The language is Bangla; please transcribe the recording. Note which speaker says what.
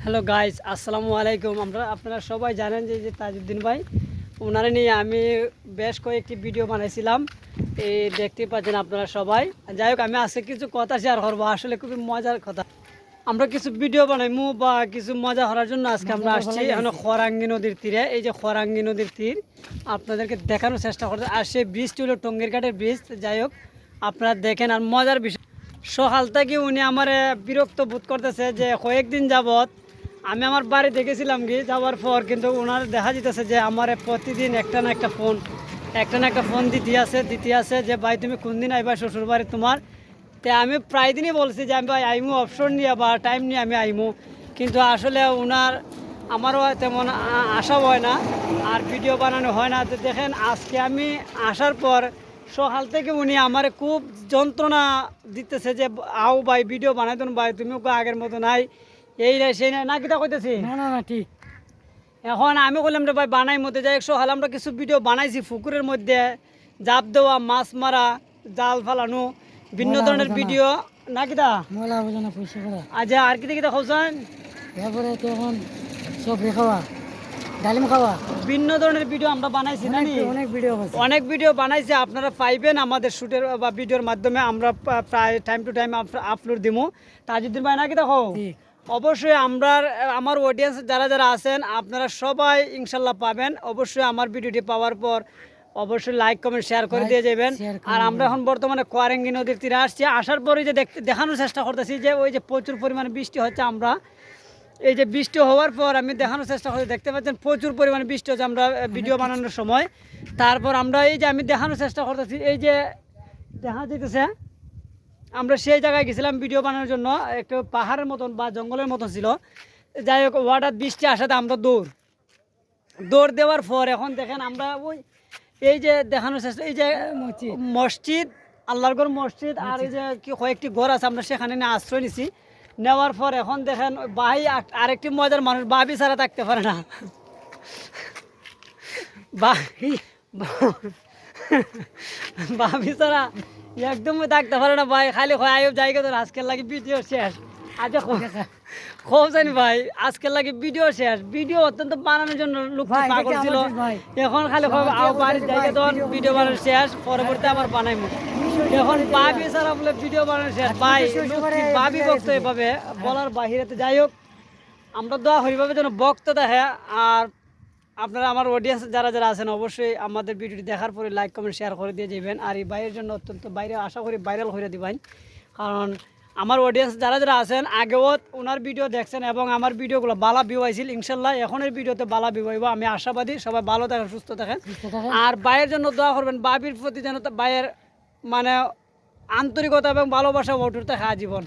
Speaker 1: হ্যালো গাইস, আসসালামু আলাইকুম। আপনারা সবাই জানেন যে তাজউদ্দিন ভাই, ওনারে নিয়ে আমি বেশ কয়েকটি ভিডিও বানাইছিলাম। এই দেখতে পাচ্ছেন আপনারা সবাই। যাই হোক, আমি আজকে কিছু কথা শেয়ার করবো, আসলে খুবই মজার কথা। আমরা কিছু ভিডিও বানাইমু বা কিছু মজা করার জন্য আজকে আমরা আসছি এখন খরাঙ্গি নদীর তীরে। এই যে খরাঙ্গি নদীর তীর আপনাদেরকে দেখানোর চেষ্টা করতে, আর সেই ব্রিজটি হলো টঙ্গীর ঘাটের ব্রিজ। যাই হোক, আপনারা দেখেন। আর মজার বিষয়, সকাল থেকে উনি আমার বিরক্ত বোধ করতেছে যে কয়েকদিন যাবৎ আমি আমার বাড়ি দেখেছিলাম যাওয়ার পর, কিন্তু ওনার দেখা যেতেছে যে আমার প্রতিদিন একটা না একটা ফোন দিতে আছে যে ভাই তুমি কোন দিন আইবা শ্বশুর বাড়ি তোমার। তো আমি প্রায় দিনই বলছি যে আমি ভাই আইমু, অপশন নিয়ে বা টাইম নিয়ে আমি আইমু, কিন্তু আসলে ওনার আমারও তেমন আশা হয় না আর ভিডিও বানানো হয় না। তো দেখেন, আজকে আমি আসার পর সকাল থেকে উনি আমার খুব যন্ত্রণা দিতেছে যে আও ভাই ভিডিও বানাই দেন ভাই, তুমিও আগের মতো নাই, এই নাই সেই নাই না, কিতা কইতেছি
Speaker 2: না ঠিক।
Speaker 1: এখন আমি বললাম রে ভাই বানাই মধ্যে যাই সকাল আমরা কিছু ভিডিও বানাইছি পুকুরের মধ্যে জাপ দেওয়া, মাছ মারা, জাল ফালানো, ভিন্ন ধরনের ভিডিও না কিতা
Speaker 2: ময়লা আবর্জনা পরিষ্কার করা।
Speaker 1: আচ্ছা, আর কিতা কিতা খাওয়ান?
Speaker 2: তারপরে তো এখন সবজি খাওয়া, ডালিম খাওয়া,
Speaker 1: ভিন্ন ধরনের ভিডিও আমরা বানাইছি না নি? অনেক ভিডিও বানাইছি, আপনারা পাইবেন আমাদের শুটের বা ভিডিওর মাধ্যমে। আমরা প্রায় টাইম টু টাইম আপলোড দিব। তাজউদ্দিন ভাই না কি দেখো, অবশ্যই আমার অডিয়েন্স যারা যারা আছেন আপনারা সবাই ইনশাল্লাহ পাবেন। অবশ্যই আমার ভিডিওটি পাওয়ার পর অবশ্যই লাইক কমেন্ট শেয়ার করে দিয়ে যাবেন। আর আমরা এখন বর্তমানে কোয়ারেঙ্গি নদীর তীরে আসছি। আসার পরে যে দেখানোর চেষ্টা করতেছি যে ওই যে প্রচুর পরিমাণে বৃষ্টি হচ্ছে। আমরা এই যে বৃষ্টি হওয়ার পর আমি দেখানোর চেষ্টা করছি, দেখতে পাচ্ছেন প্রচুর পরিমাণে বৃষ্টি হচ্ছে আমরা ভিডিও বানানোর সময়। তারপর আমরা এই যে আমি দেখানোর চেষ্টা করতেছি, এই যে দেখা যেতেছে আমরা সেই জায়গায় গেছিলাম ভিডিও বানানোর জন্য। একটু পাহাড়ের মতন বা জঙ্গলের মতন ছিল। যাই হোক, হঠাৎ বৃষ্টি আসাতে আমরা দৌড় দেওয়ার পর এখন দেখেন আমরা ওই এই যে দেখানোর চেষ্টা, এই যে মসজিদ, আল্লাহর ঘর মসজিদ, আর এই যে কয়েকটি ঘর আছে আমরা সেখানে নিয়ে আশ্রয় নিছি। নেওয়ার পর এখন দেখেন ভাই আরেকটি মজার মানুষ, ভাবি ছাড়া থাকতে পারে না। ভাবি ছাড়া একদমই থাকতে পারে না ভাই, খালি আয়ব জায়গা তো আজকের লাগে ভিডিও শেষ। আচ্ছা খুব জানি ভাই, আজকের লাগে ভিডিও শেষ। ভিডিও অত্যন্ত বানানোর জন্য লোক পাগল ছিল, এখন খালি বাড়ির জায়গা তো ভিডিও বানানো শেষ, পরবর্তী আবার বানাইমু। এখন ভাবি ছাড়া বলে ভিডিও বানানো শেষ ভাই, ভাবি বক্ত এভাবে বলার বাহিরেতে। যাই হোক, আমরা দোয়া করিভাবে যেন বক্ত দেখে। আর আপনারা আমার অডিয়েন্স যারা যারা আছেন অবশ্যই আমাদের ভিডিওটি দেখার পরে লাইক কমেন্ট শেয়ার করে দিয়ে যাবেন। আর এই বাইরের জন্য অত্যন্ত বাইরে আশা করি ভাইরাল করে দিবেন, কারণ আমার অডিয়েন্স যারা যারা আছেন আগেও ওনার ভিডিও দেখছেন এবং আমার ভিডিওগুলো বালা ভিউ আইছিল। ইনশাল্লাহ এখনের ভিডিওতে বালা ভিউ আইব, আমি আশাবাদী। সবাই ভালো থাকেন, সুস্থ থাকেন। আর বাইরের জন্য দোয়া করবেন, বাবির প্রতি যেন বাইরের মানে আন্তরিকতা এবং ভালোবাসা অটুট থাকে আজীবন।